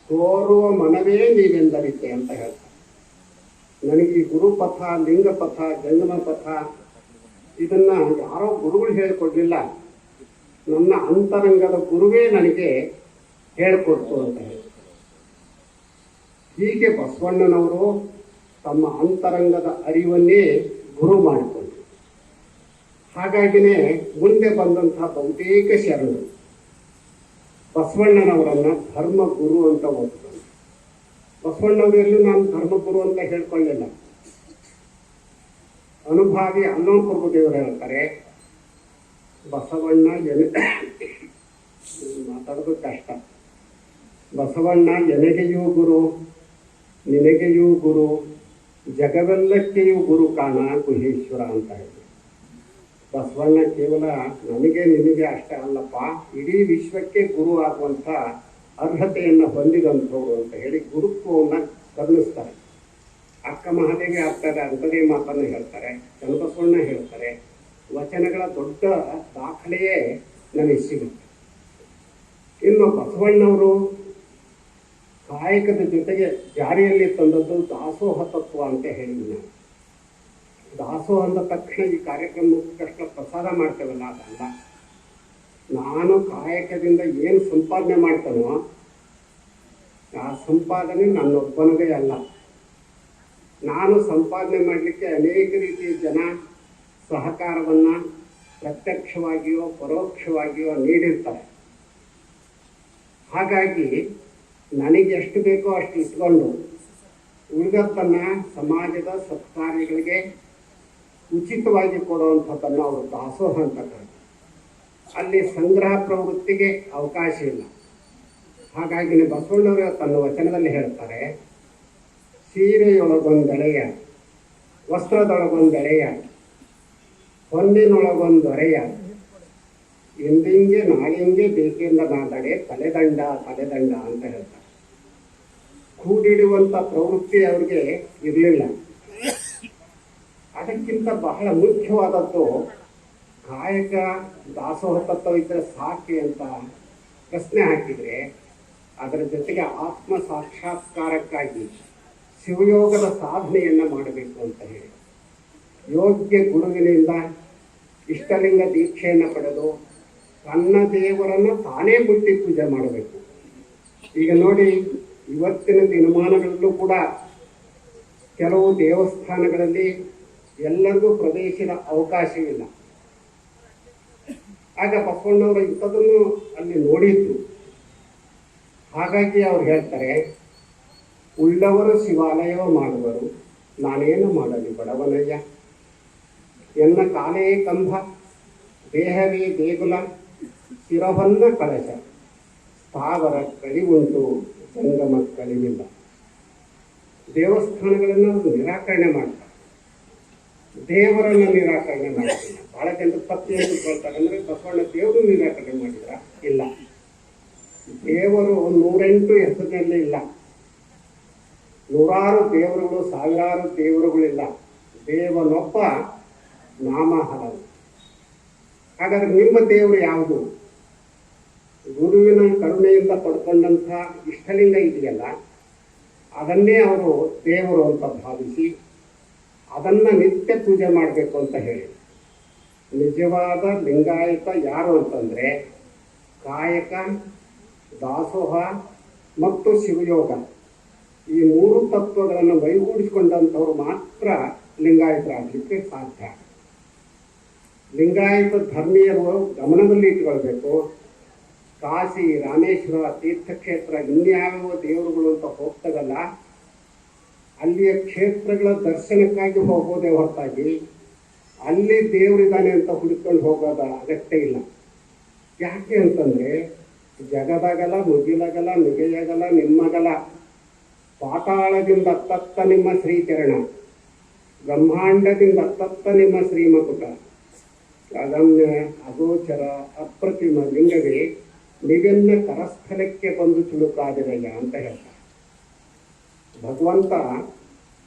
ಕೋರುವ ಮನವೇ ನೀವೆಂದರಿತೆ ಅಂತ ಹೇಳ್ತಾರೆ. ನನಗೆ ಈ ಗುರುಪಥ, ಲಿಂಗಪಥ, ಜಂಗಮ ಪಥ ಇದನ್ನ ಯಾರೋ ಗುರುಗಳು ಹೇಳಿಕೊಡ್ಲಿಲ್ಲ, ನನ್ನ ಅಂತರಂಗದ ಗುರುವೇ ನನಗೆ ಹೇಳಿಕೊಡ್ತು ಅಂತ ಹೇಳಿ. ಹೀಗೆ ಬಸವಣ್ಣನವರು ತಮ್ಮ ಅಂತರಂಗದ ಅರಿವನ್ನೇ ಗುರು ಮಾಡಿಕೊಂಡ್ರು. ಹಾಗಾಗಿನೇ ಮುಂದೆ ಬಂದಂತಹ ಬಹುತೇಕ ಶರಣರು ಬಸವಣ್ಣನವರನ್ನ ಧರ್ಮಗುರು ಅಂತ ಓದ್ತಾರೆ. ಬಸವಣ್ಣವರೆಲ್ಲೂ ನಾನು ಧರ್ಮಗುರು ಅಂತ ಹೇಳ್ಕೊಳ್ಳಿಲ್ಲ. ಅನುಭಾವಿ ಅಲ್ಲೋನ್ ಪ್ರಭುದೇವರು ಹೇಳ್ತಾರೆ, ಬಸವಣ್ಣ ಮಾತಾಡೋದು ಕಷ್ಟ. ಬಸವಣ್ಣ ಎನಗೆಯೂ ಗುರು, ನಿನಗೆಯೂ ಗುರು, ಜಗವೆಲ್ಲಕ್ಕೆಯೂ ಗುರು ಕಾಣ ಗುಹೇಶ್ವರ ಅಂತ ಹೇಳಿ. ಬಸವಣ್ಣ ಕೇವಲ ನನಗೆ ನಿನಗೆ ಅಷ್ಟೇ ಅಲ್ಲಪ್ಪ, ಇಡೀ ವಿಶ್ವಕ್ಕೆ ಗುರು ಆಗುವಂಥ ಅರ್ಹತೆಯನ್ನು ಹೊಂದಿದಂಥವ್ರು ಅಂತ ಹೇಳಿ ಗುರುತ್ವವನ್ನು ಕರುಣಿಸ್ತಾರೆ. ಅಕ್ಕ ಮಹಾದೇವಿ ಆಗ್ತಾರೆ ಅಂಥದೇ ಮಾತನ್ನು ಹೇಳ್ತಾರೆ, ಚನ್ನಬಸವಣ್ಣ ಹೇಳ್ತಾರೆ. ವಚನಗಳ ದೊಡ್ಡ ದಾಖಲೆಯೇ ನನಗೆ ಸಿಗುತ್ತೆ. ಇನ್ನು ಬಸವಣ್ಣವರು ಕಾಯಕದ ಜೊತೆಗೆ ಜಾರಿಯಲ್ಲಿ ತಂದದ್ದು ದಾಸೋಹ ತತ್ವ ಅಂತ ಹೇಳಿದ್ವಿ ನಾವು. ದಾಸೋಹ ಅಂದ ತಕ್ಷಣ ಈ ಕಾರ್ಯಕ್ರಮ ಮುಗಿದಷ್ಟು ಪ್ರಸಾದ ಮಾಡ್ತೇವಲ್ಲ, ಅದಲ್ಲ. ನಾನು ಕಾಯಕದಿಂದ ಏನು ಸಂಪಾದನೆ ಮಾಡ್ತಾನೋ ಆ ಸಂಪಾದನೆ ನನ್ನೊಬ್ಬನದೇ ಅಲ್ಲ. ನಾನು ಸಂಪಾದನೆ ಮಾಡಲಿಕ್ಕೆ ಅನೇಕ ರೀತಿಯ ಜನ ಸಹಕಾರವನ್ನು ಪ್ರತ್ಯಕ್ಷವಾಗಿಯೋ ಪರೋಕ್ಷವಾಗಿಯೋ ನೀಡಿರ್ತಾರೆ. ಹಾಗಾಗಿ ನನಗೆ ಎಷ್ಟು ಬೇಕೋ ಅಷ್ಟು ಇಟ್ಕೊಂಡು ಉಳಿದದ್ದನ್ನು ಸಮಾಜದ ಸತ್ಕಾರ್ಯಗಳಿಗೆ ಉಚಿತವಾಗಿ ಕೊಡುವಂಥದ್ದನ್ನು ಅವರು ದಾಸೋಹ ಅಂತ ಕರೀತಾರೆ. ಅಲ್ಲಿ ಸಂಗ್ರಹ ಪ್ರವೃತ್ತಿಗೆ ಅವಕಾಶ ಇಲ್ಲ. ಹಾಗಾಗಿ ಬಸವಣ್ಣವರು ತನ್ನ ವಚನದಲ್ಲಿ ಹೇಳ್ತಾರೆ, ಸೀರೆಯೊಳಗೊಂದೆಳೆಯ, ವಸ್ತ್ರದೊಳಗೊಂದೆಳೆಯ, ಹೊನ್ನಿನೊಳಗೊಂದೊರೆಯ, ಎಂದಿಂಗೆ ನಾಳಿಂಗೆ ಬೇಕೆಂದ ನಾದಡೆ ತಲೆದಂಡ ತಲೆದಂಡ ಅಂತ ಹೇಳ್ತಾರೆ. ಕೂಡಿಡುವಂಥ ಪ್ರವೃತ್ತಿ ಅವ್ರಿಗೆ ಇರಲಿಲ್ಲ. ಅದಕ್ಕಿಂತ ಬಹಳ ಮುಖ್ಯವಾದದ್ದು ಕಾಯಕ ದಾಸೋಹ ತತ್ವ ಇದ್ದರೆ ಸಾಕೆ ಅಂತ ಪ್ರಶ್ನೆ ಹಾಕಿದರೆ, ಅದರ ಜೊತೆಗೆ ಆತ್ಮ ಸಾಕ್ಷಾತ್ಕಾರಕ್ಕಾಗಿ ಶಿವಯೋಗದ ಸಾಧನೆಯನ್ನು ಮಾಡಬೇಕು ಅಂತ ಹೇಳಿ ಯೋಗ್ಯ ಗುರುವಿನಿಂದ ಇಷ್ಟಲಿಂಗ ದೀಕ್ಷೆಯನ್ನು ಪಡೆದು ತನ್ನ ದೇವರನ್ನು ತಾನೇ ಮುಟ್ಟಿ ಪೂಜೆ ಮಾಡಬೇಕು. ಈಗ ನೋಡಿ, ಇವತ್ತಿನ ದಿನಮಾನಗಳಲ್ಲೂ ಕೂಡ ಕೆಲವು ದೇವಸ್ಥಾನಗಳಲ್ಲಿ ಎಲ್ಲರಿಗೂ ಪ್ರವೇಶದ ಅವಕಾಶವಿಲ್ಲ. ಆಗ ಬಸವಣ್ಣವರು ಇಂಥದನ್ನು ಅಲ್ಲಿ ನೋಡಿದ್ದು. ಹಾಗಾಗಿ ಅವ್ರು ಹೇಳ್ತಾರೆ, ಉಳ್ಳವರು ಶಿವಾಲಯವ ಮಾಡುವರು, ನಾನೇನು ಮಾಡಲಿ ಬಡವನಯ್ಯ, ಎನ್ನ ಕಾಲೇ ಕಂಬ, ದೇಹವೇ ದೇಗುಲ, ಶಿರವನ್ನ ಕಳಶ, ಸ್ಥಾವರ ಕಳಿವುಂಟು, ಜಂಗಮ ಕಳಿವಿಲ್ಲ. ದೇವಸ್ಥಾನಗಳನ್ನು ನಿರಾಕರಣೆ ಮಾಡ್ತಾರೆ, ದೇವರನ್ನು ನಿರಾಕರಣೆ ಮಾಡ್ತಾರೆ. ಬಹಳ ಜನರು ತಪ್ಪು ಹೇಳ್ತಾರೆ, ಅಂದರೆ ಬಸವಣ್ಣ ದೇವರು ನಿರಾಕರಣೆ ಮಾಡಿದ್ರ? ಇಲ್ಲ. ದೇವರು 108 ಹೆಸರಿನಲ್ಲಿ ಇಲ್ಲ. ನೂರಾರು ದೇವರುಗಳು, ಸಾವಿರಾರು ದೇವರುಗಳಿಲ್ಲ. ದೇವನೊಬ್ಬ, ನಾಮ ಹಲವು. ಹಾಗಾದ್ರೆ ನಿಮ್ಮ ದೇವರು ಯಾವುದು? ಗುರುವಿನ ಕರುಣೆಯಿಂದ ಪಡ್ಕೊಂಡಂಥ ಇಷ್ಟಲಿಂಗ ಇದೆಯಲ್ಲ, ಅದನ್ನೇ ಅವರು ದೇವರು ಅಂತ ಭಾವಿಸಿ ಅದನ್ನು ನಿತ್ಯ ಪೂಜೆ ಮಾಡಬೇಕು ಅಂತ ಹೇಳಿ. ನಿಜವಾದ ಲಿಂಗಾಯತ ಯಾರು ಅಂತಂದರೆ ಕಾಯಕ, ದಾಸೋಹ ಮತ್ತು ಶಿವಯೋಗ, ಈ 3 ತತ್ವಗಳನ್ನು ಮೈಗೂಡಿಸಿಕೊಂಡಂಥವ್ರು ಮಾತ್ರ ಲಿಂಗಾಯತರಾಗಲಿಕ್ಕೆ ಸಾಧ್ಯ. ಲಿಂಗಾಯತ ಧರ್ಮೀಯರು ಗಮನದಲ್ಲಿ ಇಟ್ಕೊಳ್ಬೇಕು, ಕಾಶಿ, ರಾಮೇಶ್ವರ, ತೀರ್ಥಕ್ಷೇತ್ರ, ಇನ್ಯಾವ ದೇವರುಗಳು ಅಂತ ಹೋಗ್ತದಲ್ಲ, ಅಲ್ಲಿಯ ಕ್ಷೇತ್ರಗಳ ದರ್ಶನಕ್ಕಾಗಿ ಹೋಗೋದೇ ಹೊರತಾಗಿ ಅಲ್ಲಿ ದೇವರಿದ್ದಾನೆ ಅಂತ ಹುಡುಕೊಂಡು ಹೋಗೋದ ಅಗತ್ಯ ಇಲ್ಲ. ಯಾಕೆ ಅಂತಂದರೆ ಜಗದಗಲ, ಮುಗಿಲಗಲ, ಮಿಗೆಯಗಲ ನಿಮ್ಮಗಲ, ಪಾತಾಳದಿಂದ ಅತ್ತತ್ತ ನಿಮ್ಮ ಶ್ರೀಚರಣ, ಬ್ರಹ್ಮಾಂಡದಿಂದ ಅತ್ತತ್ತ ನಿಮ್ಮ ಶ್ರೀಮಕುಟ, ಅದಮ್ಯ ಅಗೋಚರ ಅಪ್ರತಿಮ ಲಿಂಗವೇ ನೀವೆನ್ನ ಕರಸ್ಥಲಕ್ಕೆ ಬಂದು ತುಳುಕಾದಿರಯ್ಯ ಅಂತ ಹೇಳ್ತಾರೆ. ಭಗವಂತ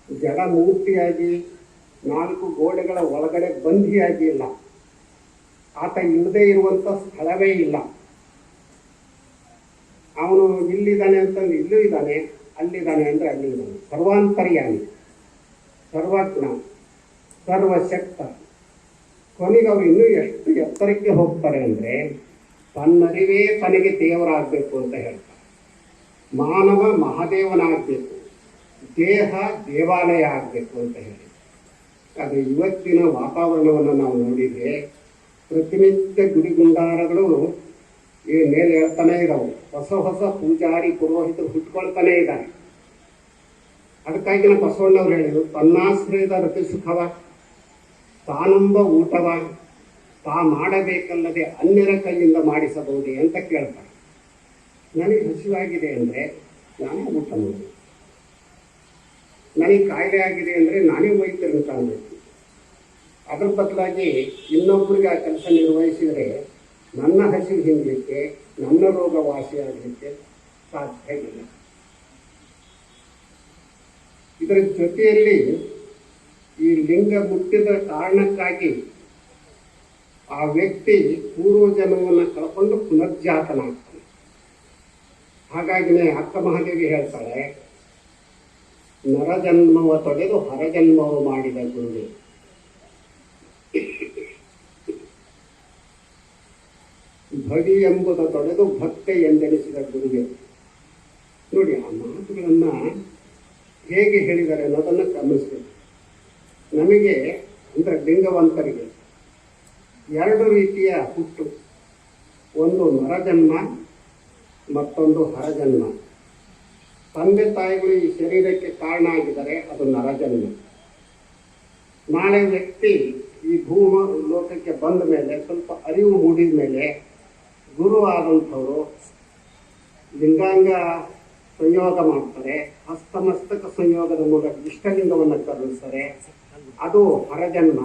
ಜಡಮೂರ್ತಿಯಾಗಿ 4 ಗೋಡೆಗಳ ಒಳಗಡೆ ಬಂಧಿಯಾಗಿ ಇಲ್ಲ. ಆತ ಇಲ್ಲದೆ ಇರುವಂಥ ಸ್ಥಳವೇ ಇಲ್ಲ. ಅವನು ಇಲ್ಲಿದ್ದಾನೆ ಅಂತಂದ್ರೆ ಇಲ್ಲೂ ಇದ್ದಾನೆ, ಅಲ್ಲಿದ್ದಾನೆ ಅಂದರೆ ಅಲ್ಲಿದ್ದಾನೆ. ಸರ್ವಾಂತರ್ಯಾಮಿ, ಸರ್ವಜ್ಞ, ಸರ್ವಶಕ್ತ. ಕೊನೆಗೆ ಅವರು ಇನ್ನೂ ಎಷ್ಟು ಎತ್ತರಕ್ಕೆ ಹೋಗ್ತಾರೆ ಅಂದರೆ ತನ್ನರಿವೇ ತನಗೆ ದೇವರಾಗಬೇಕು ಅಂತ ಹೇಳ್ತಾರೆ. ಮಾನವ ಮಹಾದೇವನಾಗಬೇಕು, ದೇಹ ದೇವಾಲಯ ಆಗಬೇಕು ಅಂತ ಹೇಳಿ. ಆದರೆ ಇವತ್ತಿನ ವಾತಾವರಣವನ್ನು ನಾವು ನೋಡಿದರೆ ಪ್ರತಿನಿತ್ಯ ಗುಡಿಗುಂಡಾರಗಳು ಈ ಮೇಲೆ ಹೇಳ್ತಾನೆ ಇದ್ದಾವೆ. ಹೊಸ ಹೊಸ ಪೂಜಾರಿ ಪುರೋಹಿತರು ಹುಟ್ಕೊಳ್ತಾನೆ ಇದ್ದಾರೆ. ಅದಕ್ಕಾಗಿ ನಮ್ಮ ಬಸವಣ್ಣವ್ರು ಹೇಳಿದರು, ತನ್ನಾಶ್ರಯದ ರತಿ ಸುಖವ ತಾನೊಂಬ ಊಟವ ತಾ ಮಾಡಬೇಕಲ್ಲದೆ ಅನ್ಯರ ಕೈಯಿಂದ ಮಾಡಿಸಬಹುದೇ ಅಂತ ಕೇಳ್ತಾರೆ. ನನಗೆ ಹಸಿವಾಗಿದೆ ಅಂದರೆ ನಾನೇ ಊಟ ಮಾಡಬೇಕು, ನನಗೆ ಕಾಯಿಲೆ ಆಗಿದೆ ಅಂದರೆ ನಾನೇ ವೈದ್ಯರನ್ನು ಕಾಣಬೇಕು. ಅದರ ಬದಲಾಗಿ ಇನ್ನೊಬ್ಬರಿಗೆ ಆ ಕೆಲಸ ನಿರ್ವಹಿಸಿದರೆ ನನ್ನ ಹಸಿವು ಹಿಂಗಲಿಕ್ಕೆ, ನನ್ನ ರೋಗ ವಾಸಿಯಾಗಲಿಕ್ಕೆ ಸಾಧ್ಯ ಇಲ್ಲ. ಇದರ ಜೊತೆಯಲ್ಲಿ ಈ ಲಿಂಗ ಮುಟ್ಟಿದ ಕಾರಣಕ್ಕಾಗಿ ಆ ವ್ಯಕ್ತಿ ಪೂರ್ವಜನ್ಮವನ್ನು ಕಳ್ಕೊಂಡು ಪುನರ್ಜಾತನಾಗ್ತಾನೆ. ಹಾಗಾಗಿನೇ ಅಕ್ಕ ಮಹಾದೇವಿ ಹೇಳ್ತಾಳೆ, ನರಜನ್ಮವ ತೊಡೆದು ಹರಜನ್ಮವ ಮಾಡಿದ ಗುರುವೆ. ಭವಿ ಎಂಬುದ ತೊಡೆದು ಭಕ್ತೆ ಎಂದೆನಿಸಿದ ಗುರುವೆ. ನೋಡಿ, ಆ ಮಾತುಗಳನ್ನು ಹೇಗೆ ಹೇಳಿದ್ದಾರೆ ಅನ್ನೋದನ್ನು ಗಮನಿಸಬೇಕು. ನಮಗೆ ಅಂದರೆ ಲಿಂಗವಂತರಿಗೆ ಎರಡು ರೀತಿಯ ಹುಟ್ಟು, ಒಂದು ನರಜನ್ಮ, ಮತ್ತೊಂದು ಹರಜನ್ಮ. ತಂದೆ ತಾಯಿಗಳು ಈ ಶರೀರಕ್ಕೆ ಕಾರಣ ಆಗಿದ್ದಾರೆ, ಅದು ನರಜನ್ಮ. ನಾಳೆ ವ್ಯಕ್ತಿ ಈ ಭೂಮ ಲೋಕಕ್ಕೆ ಬಂದ ಮೇಲೆ, ಸ್ವಲ್ಪ ಅರಿವು ಮೂಡಿದ ಮೇಲೆ, ಗುರು ಆದಂಥವರು ಲಿಂಗಾಂಗ ಸಂಯೋಗ ಮಾಡ್ತಾರೆ, ಹಸ್ತಮಸ್ತಕ ಸಂಯೋಗದ ಮೂಲಕ ಇಷ್ಟಲಿಂಗವನ್ನು ಕರುಣಿಸ್ತಾರೆ, ಅದು ಹರಜನ್ಮ.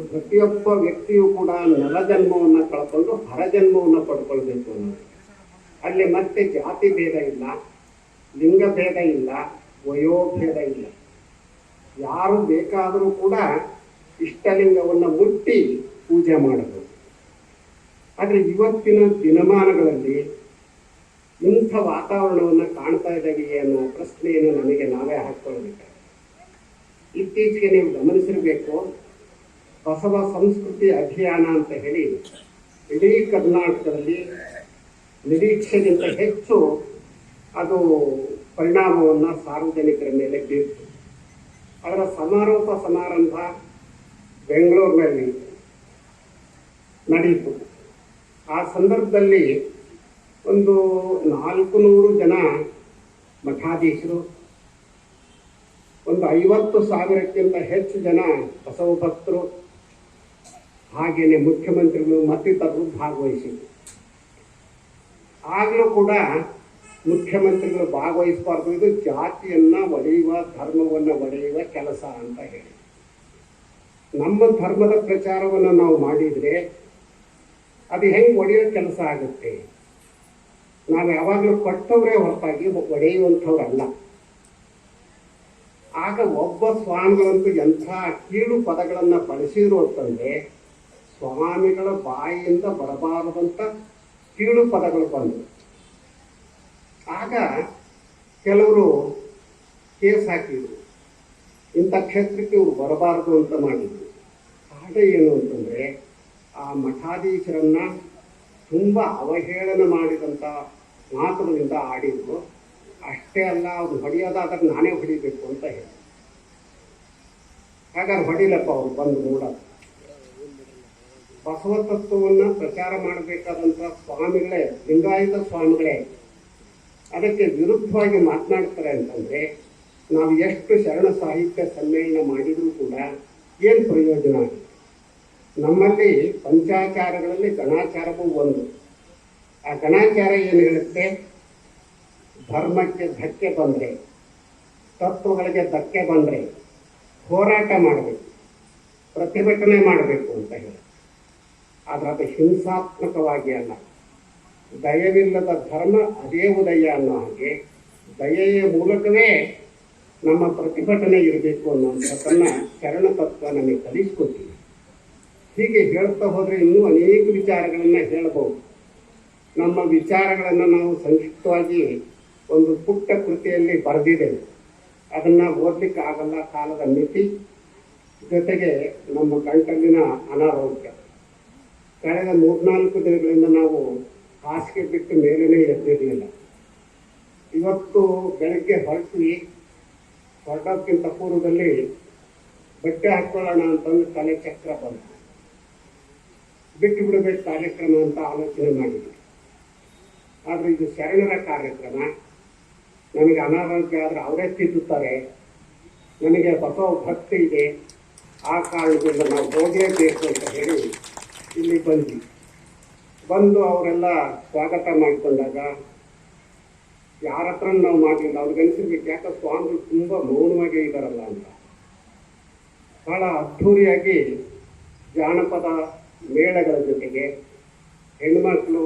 ಪ್ರತಿಯೊಬ್ಬ ವ್ಯಕ್ತಿಯು ಕೂಡ ನರಜನ್ಮವನ್ನು ಕಳ್ಕೊಂಡು ಹರಜನ್ಮವನ್ನು ಪಡ್ಕೊಳ್ಬೇಕು ಅನ್ನೋದು. ಅಲ್ಲಿ ಮತ್ತೆ ಜಾತಿ ಭೇದ ಇಲ್ಲ, ಲಿಂಗ ಭೇದ ಇಲ್ಲ, ವಯೋಭೇದ ಇಲ್ಲ. ಯಾರು ಬೇಕಾದರೂ ಕೂಡ ಇಷ್ಟಲಿಂಗವನ್ನು ಮುಟ್ಟಿ ಪೂಜೆ ಮಾಡಬಹುದು. ಆದರೆ ಇವತ್ತಿನ ದಿನಮಾನಗಳಲ್ಲಿ ಇಂಥ ವಾತಾವರಣವನ್ನು ಕಾಣ್ತಾ ಇದ್ದೇವೆ ಅನ್ನೋ ಪ್ರಶ್ನೆಯನ್ನು ನಮಗೆ ನಾವೇ ಹಾಕ್ಕೊಳ್ಬೇಕು. ಇತ್ತೀಚೆಗೆ ನೀವು ಗಮನಿಸಿರಬೇಕು, ಬಸವ ಸಂಸ್ಕೃತಿ ಅಭಿಯಾನ ಅಂತ ಹೇಳಿ ಇಡೀ ಕರ್ನಾಟಕದಲ್ಲಿ ನಿರೀಕ್ಷೆಗಿಂತ ಹೆಚ್ಚು ಅದು ಪರಿಣಾಮವನ್ನು ಸಾರ್ವಜನಿಕರ ಮೇಲೆ ಬೀರ್ತು. ಅದರ ಸಮಾರೋಪ ಸಮಾರಂಭ ಬೆಂಗಳೂರಿನಲ್ಲಿ ನಡೆಯಿತು. ಆ ಸಂದರ್ಭದಲ್ಲಿ ಒಂದು 400 ಜನ ಮಠಾಧೀಶರು, ಒಂದು 50,000ಕ್ಕಿಂತ ಹೆಚ್ಚು ಜನ ಬಸವ ಭಕ್ತರು, ಹಾಗೆಯೇ ಮುಖ್ಯಮಂತ್ರಿಗಳು ಮತ್ತಿತರರು ಭಾಗವಹಿಸಿದರು. ಆಗಲೂ ಕೂಡ ಮುಖ್ಯಮಂತ್ರಿಗಳು ಭಾಗವಹಿಸಬಾರ್ದು, ಇದು ಜಾತಿಯನ್ನು ಒಡೆಯುವ, ಧರ್ಮವನ್ನು ಒಡೆಯುವ ಕೆಲಸ ಅಂತ ಹೇಳಿ. ನಮ್ಮ ಧರ್ಮದ ಪ್ರಚಾರವನ್ನು ನಾವು ಮಾಡಿದರೆ ಅದು ಹೆಂಗೆ ಒಡೆಯೋ ಕೆಲಸ ಆಗುತ್ತೆ? ನಾವು ಯಾವಾಗಲೂ ಕೊಟ್ಟವರೇ ಹೊರತಾಗಿ ಒಡೆಯುವಂಥವ್ರಲ್ಲ. ಆಗ ಒಬ್ಬ ಸ್ವಾಮಿಗಳಂತೂ ಎಂಥ ಕೀಳು ಪದಗಳನ್ನು ಬಳಸಿದ್ರು ಅಂತಂದರೆ, ಸ್ವಾಮಿಗಳ ಬಾಯಿಯಿಂದ ಬರಬಾರದಂಥ ಕೀಳು ಪದಗಳು ಬಂದವು. ಆಗ ಕೆಲವರು ಕೇಸ್ ಹಾಕಿದರು, ಇಂಥ ಕ್ಷೇತ್ರಕ್ಕೆ ಇವರು ಬರಬಾರದು ಅಂತ ಮಾಡಿದರು. ಆಗ ಏನು ಅಂತಂದರೆ, ಆ ಮಠಾಧೀಶರನ್ನು ತುಂಬ ಅವಹೇಳನ ಮಾಡಿದಂಥ ಮಾತುಗಳಿಂದ ಆಡಿದರು. ಅಷ್ಟೇ ಅಲ್ಲ, ಅವ್ರು ಹೊಡೆಯೋದಾದ್ರೆ ನಾನೇ ಹೊಡಿಬೇಕು ಅಂತ ಹೇಳಿ. ಹಾಗಾದ್ರೆ ಹೊಡಿಲಪ್ಪ ಅವ್ರು ಬಂದು ನೋಡೋದು. ಬಸವ ತತ್ವವನ್ನು ಪ್ರಚಾರ ಮಾಡಬೇಕಾದಂಥ ಸ್ವಾಮಿಗಳೇ, ಲಿಂಗಾಯತ ಸ್ವಾಮಿಗಳೇ ಅದಕ್ಕೆ ವಿರುದ್ಧವಾಗಿ ಮಾತನಾಡ್ತಾರೆ ಅಂತಂದರೆ, ನಾವು ಎಷ್ಟು ಶರಣ ಸಾಹಿತ್ಯ ಸಮ್ಮೇಳನ ಮಾಡಿದರೂ ಕೂಡ ಏನು ಪ್ರಯೋಜನ ಆಗುತ್ತೆ? ನಮ್ಮಲ್ಲಿ ಪಂಚಾಚಾರಗಳಲ್ಲಿ ಗಣಾಚಾರವೂ ಒಂದು. ಆ ಗಣಾಚಾರ ಏನು ಹೇಳುತ್ತೆ? ಧರ್ಮಕ್ಕೆ ಧಕ್ಕೆ ಬಂದರೆ, ತತ್ವಗಳಿಗೆ ಧಕ್ಕೆ ಬಂದರೆ ಹೋರಾಟ ಮಾಡಬೇಕು, ಪ್ರತಿಭಟನೆ ಮಾಡಬೇಕು ಅಂತ ಹೇಳಿ. ಆದರೆ ಅದು ಹಿಂಸಾತ್ಮಕವಾಗಿ ಅಲ್ಲ. ದಯವಿಲ್ಲದ ಧರ್ಮ ಅದೇ ಉದಯ ಅನ್ನೋ ಹಾಗೆ ದಯೆಯ ಮೂಲಕವೇ ನಮ್ಮ ಪ್ರತಿಭಟನೆ ಇರಬೇಕು ಅನ್ನೋಂಥದ್ದನ್ನು ಶರಣ ತತ್ವ ನಮಗೆ ಕಲಿಸ್ಕೊಟ್ಟಿದೆ. ಹೀಗೆ ಹೇಳ್ತಾ ಹೋದರೆ ಇನ್ನೂ ಅನೇಕ ವಿಚಾರಗಳನ್ನು ಹೇಳಬಹುದು. ನಮ್ಮ ವಿಚಾರಗಳನ್ನು ನಾವು ಸಂಕ್ಷಿಪ್ತವಾಗಿ ಒಂದು ಪುಟ್ಟ ಕೃತಿಯಲ್ಲಿ ಬರೆದಿದ್ದೇವೆ. ಅದನ್ನು ಓದಲಿಕ್ಕೆ ಆಗಲ್ಲ, ಕಾಲದ ಮಿತಿ, ಜೊತೆಗೆ ನಮ್ಮ ಗಂಟಲಿನ ಅನಾರೋಗ್ಯ. ಕಳೆದ 3-4 ದಿನಗಳಿಂದ ನಾವು ಹಾಸಿಗೆ ಬಿಟ್ಟು ಮೇಲೇ ಎದ್ದಿರಲಿಲ್ಲ. ಇವತ್ತು ಬೆಳಗ್ಗೆ ಹೊರಡೋಕ್ಕಿಂತ ಪೂರ್ವದಲ್ಲಿ ಬಟ್ಟೆ ಹಾಕ್ಕೊಳ್ಳೋಣ ಅಂತಂದು ತಲೆ ಚಕ್ರ ಬಂತು. ಬಿಟ್ಟು ಬಿಡಬೇಕು ಕಾರ್ಯಕ್ರಮ ಅಂತ ಆಲೋಚನೆ ಮಾಡಿದ್ವಿ. ಆದರೆ ಇದು ಶರಣರ ಕಾರ್ಯಕ್ರಮ. ನನಗೆ ಅನಾರೋಗ್ಯ ಆದರೆ ಅವರೇ ತಿದ್ದುತ್ತಾರೆ. ನನಗೆ ಬಸವ ಭಕ್ತಿ ಇದೆ, ಆ ಕಾರಣದಿಂದ ನಾವು ಹೋಗಲೇಬೇಕು ಅಂತ ಹೇಳಿ ಇಲ್ಲಿ ಬಂದು ಅವರೆಲ್ಲ ಸ್ವಾಗತ ಮಾಡಿಕೊಂಡಾಗ ಯಾರ ಹತ್ರ ನಾವು ಮಾಡಲಿಲ್ಲ. ಅವ್ರಿಗನ್ಸಿರ್ಬೇಕು, ಯಾಕೆ ಸ್ವಾಮಿಗಳು ತುಂಬ ಮೌನವಾಗಿ ಇದ್ದಾರಲ್ಲ ಅಂತ. ಬಹಳ ಅದ್ಧೂರಿಯಾಗಿ ಜಾನಪದ ಮೇಳಗಳ ಜೊತೆಗೆ ಹೆಣ್ಣುಮಕ್ಕಳು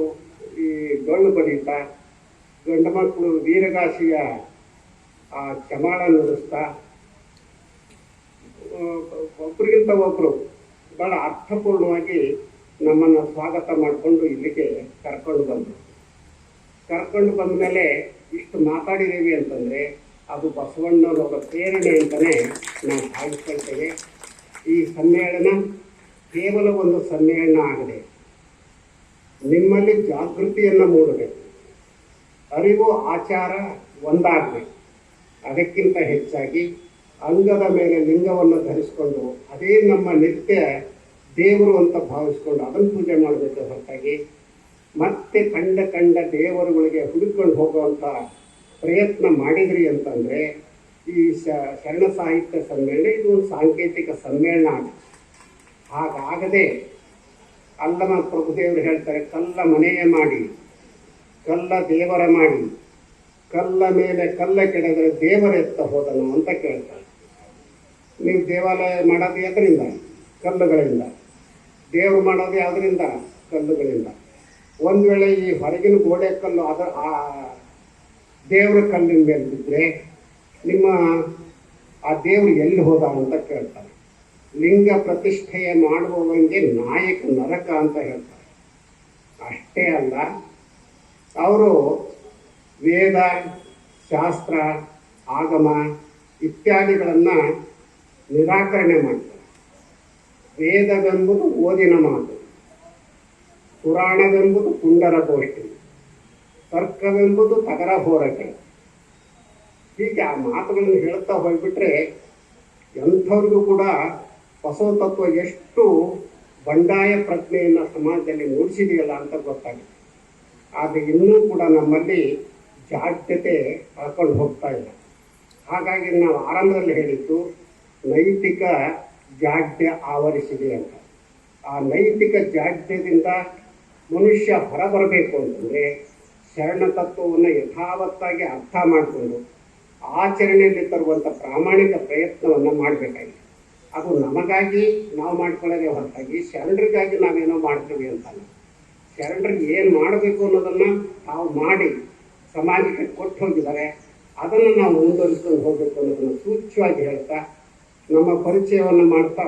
ಈ ಡೊಳ್ಳು ಬಡಿತಾ, ಗಂಡು ಮಕ್ಕಳು ವೀರಗಾಸಿಯ ಆ ಚಮಾಳ ನುಡಿಸ್ತಾ, ಒಬ್ರಿಗಿಂತ ಒಬ್ಬರು ಬಹಳ ಅರ್ಥಪೂರ್ಣವಾಗಿ ನಮ್ಮನ್ನು ಸ್ವಾಗತ ಮಾಡಿಕೊಂಡು ಇಲ್ಲಿಗೆ ಕರ್ಕೊಂಡು ಬಂದ ಮೇಲೆ ಇಷ್ಟು ಮಾತಾಡಿದ್ದೀವಿ ಅಂತಂದರೆ ಅದು ಬಸವಣ್ಣನವರ ಪ್ರೇರಣೆ ಅಂತಲೇ ನಾವು ಭಾವಿಸ್ಕೊಳ್ತೇವೆ. ಈ ಸಮ್ಮೇಳನ ಕೇವಲ ಒಂದು ಸಮ್ಮೇಳನ ಆಗದೆ ನಿಮ್ಮಲ್ಲಿ ಜಾಗೃತಿಯನ್ನು ಮೂಡಬೇಕು, ಅರಿವು ಆಚಾರ ಒಂದಾಗಬೇಕು. ಅದಕ್ಕಿಂತ ಹೆಚ್ಚಾಗಿ ಅಂಗದ ಮೇಲೆ ಲಿಂಗವನ್ನು ಧರಿಸಿಕೊಂಡು ಅದೇ ನಮ್ಮ ನಿತ್ಯ ದೇವರು ಅಂತ ಭಾವಿಸ್ಕೊಂಡು ಅದನ್ನು ಪೂಜೆ ಮಾಡಬೇಕು ಹೊರತಾಗಿ ಮತ್ತೆ ಕಂಡ ದೇವರುಗಳಿಗೆ ಹುಡುಕೊಂಡು ಹೋಗುವಂಥ ಪ್ರಯತ್ನ ಮಾಡಿದ್ರಿ ಅಂತಂದರೆ ಈ ಶರಣ ಸಾಹಿತ್ಯ ಸಮ್ಮೇಳನ ಇದು ಒಂದು ಸಾಂಕೇತಿಕ ಸಮ್ಮೇಳನ ಆಗುತ್ತೆ. ಹಾಗಾಗದೆ ಅಲ್ಲಮ ಪ್ರಭುದೇವರು ಹೇಳ್ತಾರೆ, ಕಲ್ಲ ಮನೆಯ ಮಾಡಿ ಕಲ್ಲ ದೇವರ ಮಾಡಿ ಕಲ್ಲ ಮೇಲೆ ಕಲ್ಲ ಕೆಡದರೆ ದೇವರೆತ್ತ ಹೋದನು ಅಂತ ಕೇಳ್ತಾರೆ. ನೀವು ದೇವಾಲಯ ಮಾಡೋದು ಯಾವುದರಿಂದ? ಕಲ್ಲುಗಳಿಂದ. ದೇವರು ಮಾಡೋದು ಯಾವುದರಿಂದ? ಕಲ್ಲುಗಳಿಂದ. ಒಂದು ವೇಳೆ ಈ ಹೊರಗಿನ ಗೋಡೆ ಕಲ್ಲು ಆ ದೇವರ ಕಲ್ಲಿನ ಮೇಲೆ ಬಿದ್ದರೆ ನಿಮ್ಮ ಆ ದೇವರು ಎಲ್ಲಿ ಹೋದ ಅಂತ ಕೇಳ್ತಾರೆ. ಲಿಂಗ ಪ್ರತಿಷ್ಠೆಯ ಮಾಡುವವನಿಗೆ ನಾಯಕ ನರಕ ಅಂತ ಹೇಳ್ತಾರೆ. ಅಷ್ಟೇ ಅಲ್ಲ, ಅವರು ವೇದ ಶಾಸ್ತ್ರ ಆಗಮ ಇತ್ಯಾದಿಗಳನ್ನು ನಿರಾಕರಣೆ ಮಾಡ್ತಾರೆ. ವೇದವೆಂಬುದು ಓದಿನ ಮಾತು, ಪುರಾಣವೆಂಬುದು ಪುಂಡರ ಗೋಷ್ಠಿ, ತರ್ಕವೆಂಬುದು ತಗರ ಹೋರಕೆ. ಹೀಗೆ ಆ ಮಾತುಗಳನ್ನು ಹೇಳ್ತಾ ಹೋಗ್ಬಿಟ್ರೆ ಎಂಥವ್ರಿಗೂ ಕೂಡ ಬಸವ ತತ್ವ ಎಷ್ಟು ಬಂಡಾಯ ಪ್ರಜ್ಞೆಯನ್ನು ಸಮಾಜದಲ್ಲಿ ಮೂಡಿಸಿದೆಯಲ್ಲ ಅಂತ ಗೊತ್ತಾಗುತ್ತೆ. ಆದರೆ ಇನ್ನೂ ಕೂಡ ನಮ್ಮಲ್ಲಿ ಜಾಡ್ಯತೆ ಕಳ್ಕೊಂಡು ಹೋಗ್ತಾ ಇಲ್ಲ. ಹಾಗಾಗಿ ನಾವು ಆರಂಭದಲ್ಲಿ ಹೇಳಿದ್ದು ನೈತಿಕ ಜಾಡ್ಯ ಆವರಿಸಿದೆ ಅಂತ. ಆ ನೈತಿಕ ಜಾಡ್ಯದಿಂದ ಮನುಷ್ಯ ಹೊರಬರಬೇಕು ಅಂತಂದರೆ ಶರಣ ತತ್ವವನ್ನು ಯಥಾವತ್ತಾಗಿ ಅರ್ಥ ಮಾಡಿಕೊಂಡು ಆಚರಣೆಯಲ್ಲಿ ತರುವಂಥ ಪ್ರಾಮಾಣಿಕ ಪ್ರಯತ್ನವನ್ನು ಮಾಡಬೇಕಾಗಿದೆ. ಅದು ನಮಗಾಗಿ ನಾವು ಮಾಡ್ಕೊಳ್ಳೋದೇ ಹೊರತಾಗಿ ಶರಣರಿಗಾಗಿ ನಾವೇನೋ ಮಾಡ್ತೀವಿ ಅಂತಲ್ಲ. ಶರಣರಿಗೆ ಏನು ಮಾಡಬೇಕು ಅನ್ನೋದನ್ನು ನಾವು ಮಾಡಿ ಸಮಾಜಕ್ಕೆ ಕೊಟ್ಟು ಹೋಗಿದ್ದಾರೆ, ಅದನ್ನು ನಾವು ಮುಂದುವರಿಸ್ಕೊಂಡು ಹೋಗಬೇಕು ಅನ್ನೋದನ್ನು ಸೂಚ್ಯವಾಗಿ ಹೇಳ್ತಾ ನಮ್ಮ ಪರಿಚಯವನ್ನು ಮಾಡ್ತಾ,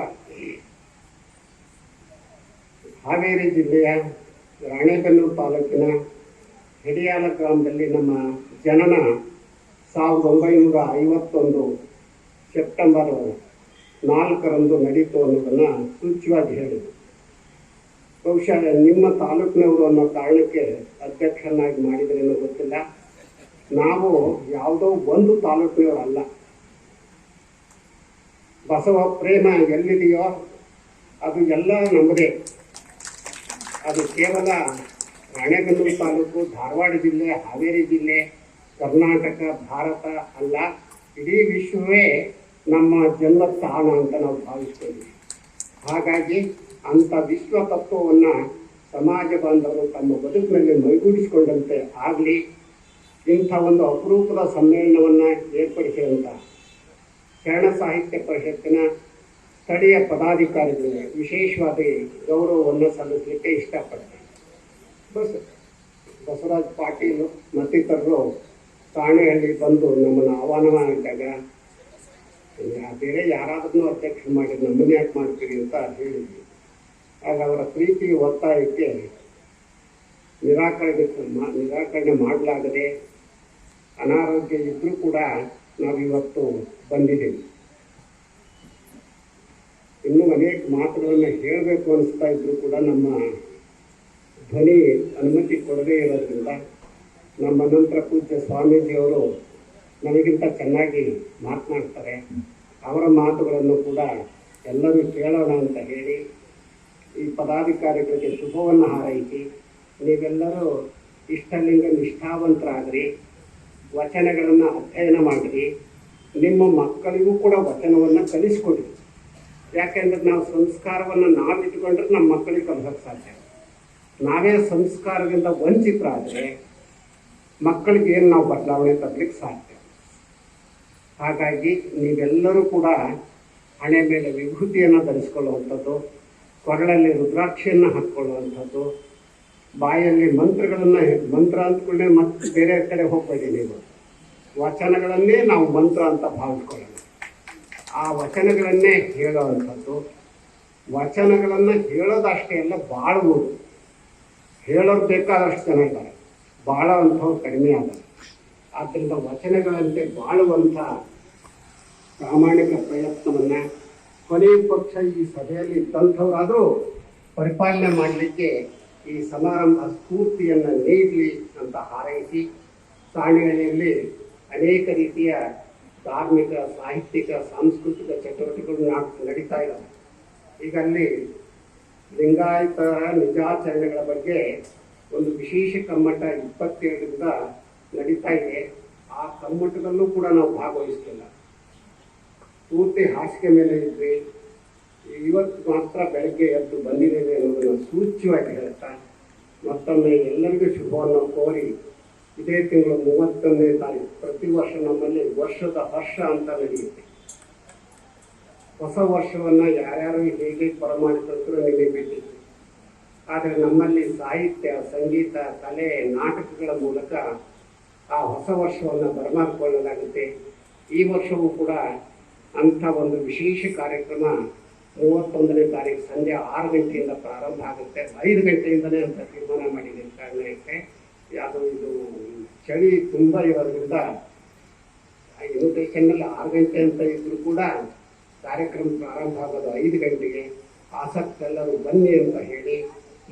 ಹಾವೇರಿ ಜಿಲ್ಲೆಯ ರಾಣೆಬೆನ್ನೂರು ತಾಲೂಕಿನ ಹೆಡಿಯಾಲ ಗ್ರಾಮದಲ್ಲಿ ನಮ್ಮ ಜನನ 1951 ಸೆಪ್ಟೆಂಬರ್ 4ರಂದು ನಡೀತು ಅನ್ನೋದನ್ನು ಸೂಚ್ಯವಾಗಿ ಹೇಳಿದರು. ಬಹುಶಃ ನಿಮ್ಮ ತಾಲೂಕಿನವರು ಅನ್ನೋ ಕಾರಣಕ್ಕೆ ಅಧ್ಯಕ್ಷನಾಗಿ ಮಾಡಿದ್ರೇನೋ ಗೊತ್ತಿಲ್ಲ. ನಾವು ಯಾವುದೋ ಒಂದು ತಾಲೂಕಿನವರಲ್ಲ. ಬಸವ ಪ್ರೇಮ ಎಲ್ಲಿದೆಯೋ ಅದು ಎಲ್ಲ ನಮ್ಮದೇ. ಅದು ಕೇವಲ ರಾಣೆಬೆನ್ನೂರು ತಾಲೂಕು, ಧಾರವಾಡ ಜಿಲ್ಲೆ, ಹಾವೇರಿ ಜಿಲ್ಲೆ, ಕರ್ನಾಟಕ, ಭಾರತ ಅಲ್ಲ, ಇಡೀ ವಿಶ್ವವೇ ನಮ್ಮ ಜನ್ಮ ಸ್ಥಾನ ಅಂತ ನಾವು ಭಾವಿಸ್ತೀವಿ. ಹಾಗಾಗಿ ಅಂಥ ವಿಶ್ವ ತತ್ವವನ್ನು ಸಮಾಜ ಬಾಂಧವರು ತಮ್ಮ ಬದುಕಿನಲ್ಲಿ ಮೈಗೂಡಿಸಿಕೊಂಡಂತೆ ಆಗಲಿ, ಇಂಥ ಒಂದು ಅಪರೂಪದ ಸಮ್ಮೇಳನವನ್ನು ಏರ್ಪಡಿಸಿದಂಥ ಶರಣ ಸಾಹಿತ್ಯ ಪರಿಷತ್ತಿನ ಸ್ಥಳೀಯ ಪದಾಧಿಕಾರಿಗಳಿಗೆ ವಿಶೇಷವಾದ ಗೌರವವನ್ನು ಸಲ್ಲಿಸಲಿಕ್ಕೆ ಇಷ್ಟಪಡ್ತೇನೆ. ಬಸವರಾಜ್ ಪಾಟೀಲ್ ಮತ್ತಿತರರು ಸಾಣೆಹಳ್ಳಿ ಬಂದು ನಮ್ಮನ್ನು ಆಹ್ವಾನ ಮಾಡಿದಾಗ ಬೇರೆ ಯಾರಾದ್ರೂ ಅಧ್ಯಕ್ಷ ಮಾಡಿ ನಮ್ಮನ್ನ ಯಾಕೆ ಮಾಡ್ತೀರಿ ಅಂತ ಹೇಳಿದ್ವಿ. ಆಗ ಅವರ ಪ್ರೀತಿ ಒತ್ತಾಯಕ್ಕೆ ನಿರಾಕರಣೆ ಮಾಡಲಾಗದೆ ಅನಾರೋಗ್ಯ ಇದ್ದರೂ ಕೂಡ ನಾವಿವತ್ತು ಬಂದಿದ್ದೀವಿ. ಇನ್ನೂ ಅನೇಕ ಮಾತುಗಳನ್ನು ಹೇಳಬೇಕು ಅನಿಸ್ತಾ ಇದ್ರೂ ಕೂಡ ನಮ್ಮ ಧ್ವನಿ ಅನುಮತಿ ಕೊಡದೇ ಇರೋದ್ರಿಂದ ನಮ್ಮ ನಂತರ ಪೂಜ್ಯ ಸ್ವಾಮೀಜಿಯವರು ನನಗಿಂತ ಚೆನ್ನಾಗಿ ಮಾತನಾಡ್ತಾರೆ. ಅವರ ಮಾತುಗಳನ್ನು ಕೂಡ ಎಲ್ಲರೂ ಕೇಳೋಣ ಅಂತ ಹೇಳಿ ಈ ಪದಾಧಿಕಾರಿಗಳಿಗೆ ಶುಭವನ್ನು ಹಾರೈಸಿ ನೀವೆಲ್ಲರೂ ಇಷ್ಟಲಿಂಗ ನಿಷ್ಠಾವಂತರಾಗ್ರಿ, ವಚನಗಳನ್ನು ಅಧ್ಯಯನ ಮಾಡಿರಿ, ನಿಮ್ಮ ಮಕ್ಕಳಿಗೂ ಕೂಡ ವಚನವನ್ನು ಕಲಿಸ್ಕೊಡಿ. ಯಾಕೆಂದ್ರೆ ನಾವು ಸಂಸ್ಕಾರವನ್ನು ನಾವಿಟ್ಕೊಂಡ್ರೆ ನಮ್ಮ ಮಕ್ಕಳಿಗೆ ಕಲಿಸೋಕ್ಕೆ ಸಾಧ್ಯ. ನಾವೇ ಸಂಸ್ಕಾರದಿಂದ ವಂಚಿತರಾದರೆ ಮಕ್ಕಳಿಗೆ ಏನು ನಾವು ಬದಲಾವಣೆ ತರಲಿಕ್ಕೆ ಸಾಧ್ಯ. ಹಾಗಾಗಿ ನೀವೆಲ್ಲರೂ ಕೂಡ ಹಣೆ ಮೇಲೆ ವಿಭೂತಿಯನ್ನು ಧರಿಸ್ಕೊಳ್ಳುವಂಥದ್ದು, ಕೊರಳಲ್ಲಿ ರುದ್ರಾಕ್ಷಿಯನ್ನು ಹಾಕ್ಕೊಳ್ಳುವಂಥದ್ದು, ಬಾಯಲ್ಲಿ ಮಂತ್ರ ಅಂದ್ಕೊಂಡೆ ಮತ್ತೆ ಬೇರೆ ಕಡೆ ಹೋಗ್ಬೇಡಿ. ನೀವು ವಚನಗಳನ್ನೇ ನಾವು ಮಂತ್ರ ಅಂತ ಭಾವಿಸ್ಕೊಳ್ಳೋಣ. ಆ ವಚನಗಳನ್ನೇ ಹೇಳೋವಂಥದ್ದು, ವಚನಗಳನ್ನು ಹೇಳೋದಷ್ಟೇ ಅಲ್ಲ ಬಾಳುವುದು. ಹೇಳೋರು ಬೇಕಾದಷ್ಟು ಜನ ಇದ್ದಾರೆ, ಬಾಳೋವಂಥವ್ರು ಕಡಿಮೆ ಆದ್ದಾರೆ. ಆದ್ದರಿಂದ ವಚನಗಳಂತೆ ಬಾಳುವಂಥ ಪ್ರಾಮಾಣಿಕ ಪ್ರಯತ್ನವನ್ನು ಕೊನೆಯ ಪಕ್ಷ ಈ ಸಭೆಯಲ್ಲಿ ಇದ್ದಂಥವರಾದರೂ ಪರಿಪಾಲನೆ ಮಾಡಲಿಕ್ಕೆ ಈ ಸಮಾರಂಭ ಸ್ಫೂರ್ತಿಯನ್ನು ನೀಡಲಿ ಅಂತ ಹಾರೈಸಿ, ಸಾಣಿಹಳ್ಳಿಯಲ್ಲಿ ಅನೇಕ ರೀತಿಯ ಧಾರ್ಮಿಕ, ಸಾಹಿತ್ಯಿಕ, ಸಾಂಸ್ಕೃತಿಕ ಚಟುವಟಿಕೆಗಳು ನಡೀತಾ ಇದ್ದಾವೆ. ಈಗ ಅಲ್ಲಿ ಲಿಂಗಾಯತರ ನಿಜಾಚರಣೆಗಳ ಬಗ್ಗೆ ಒಂದು ವಿಶೇಷ ಕಮ್ಮಟ 27ರಿಂದ ನಡೀತಾ ಇದೆ. ಆ ಕಮ್ಮಟದಲ್ಲೂ ಕೂಡ ನಾವು ಭಾಗವಹಿಸ್ತಿಲ್ಲ, ಪೂರ್ತಿ ಹಾಸಿಗೆ ಮೇಲೆ ಇದ್ವಿ. ಇವತ್ತು ಮಾತ್ರ ಬೆಳಗ್ಗೆ ಎದ್ದು ಬಂದಿದ್ದೇವೆ ಅನ್ನೋದನ್ನು ಸೂಚ್ಯವಾಗಿ ಹೇಳ್ತಾ ಮತ್ತೊಮ್ಮೆ ಎಲ್ಲರಿಗೂ ಶುಭವನ್ನು ಕೋರಿ, ಇದೇ ತಿಂಗಳು 31ನೇ ತಾರೀಕು ಪ್ರತಿ ವರ್ಷ ನಮ್ಮಲ್ಲಿ ವರ್ಷದ ಹರ್ಷ ಅಂತ ನಡೆಯುತ್ತೆ. ಹೊಸ ವರ್ಷವನ್ನು ಯಾರ್ಯಾರು ಹೇಗೆ ಬರಮಾಡಿಕೊಳ್ತಾರೋ ನಿಮಗೆ ಬಿಟ್ಟಿತ್ತು. ಆದರೆ ನಮ್ಮಲ್ಲಿ ಸಾಹಿತ್ಯ, ಸಂಗೀತ, ಕಲೆ, ನಾಟಕಗಳ ಮೂಲಕ ಆ ಹೊಸ ವರ್ಷವನ್ನು ಬರಮಾಡಿಕೊಳ್ಳಲಾಗುತ್ತೆ. ಈ ವರ್ಷವೂ ಕೂಡ ಅಂಥ ಒಂದು ವಿಶೇಷ ಕಾರ್ಯಕ್ರಮ 31ನೇ ತಾರೀಕು ಸಂಜೆ 6 ಗಂಟೆಯಿಂದ ಪ್ರಾರಂಭ ಆಗುತ್ತೆ. 5 ಗಂಟೆಯಿಂದಲೇ ಅಂತ ತೀರ್ಮಾನ ಮಾಡಿದ್ದೀನಿ. ಕಾರಣ ಇಟ್ಟೆ ಇದು ಚಳಿ ತುಂಬ ಇರೋದ್ರಿಂದ ಇನ್ವಿಟೇಷನ್ನಲ್ಲಿ 6 ಗಂಟೆ ಅಂತ ಇದ್ರೂ ಕೂಡ ಕಾರ್ಯಕ್ರಮ ಪ್ರಾರಂಭ ಆಗೋದು 5 ಗಂಟೆಗೆ. ಆಸಕ್ತರೆಲ್ಲರೂ ಬನ್ನಿ ಅಂತ ಹೇಳಿ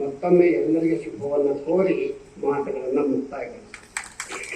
ಮತ್ತೊಮ್ಮೆ ಎಲ್ಲರಿಗೆ ಶುಭವನ್ನು ಕೋರಿ ಮಾತುಗಳನ್ನು ಮುಕ್ತಾಯಗೊಳಿಸ್ತೀನಿ.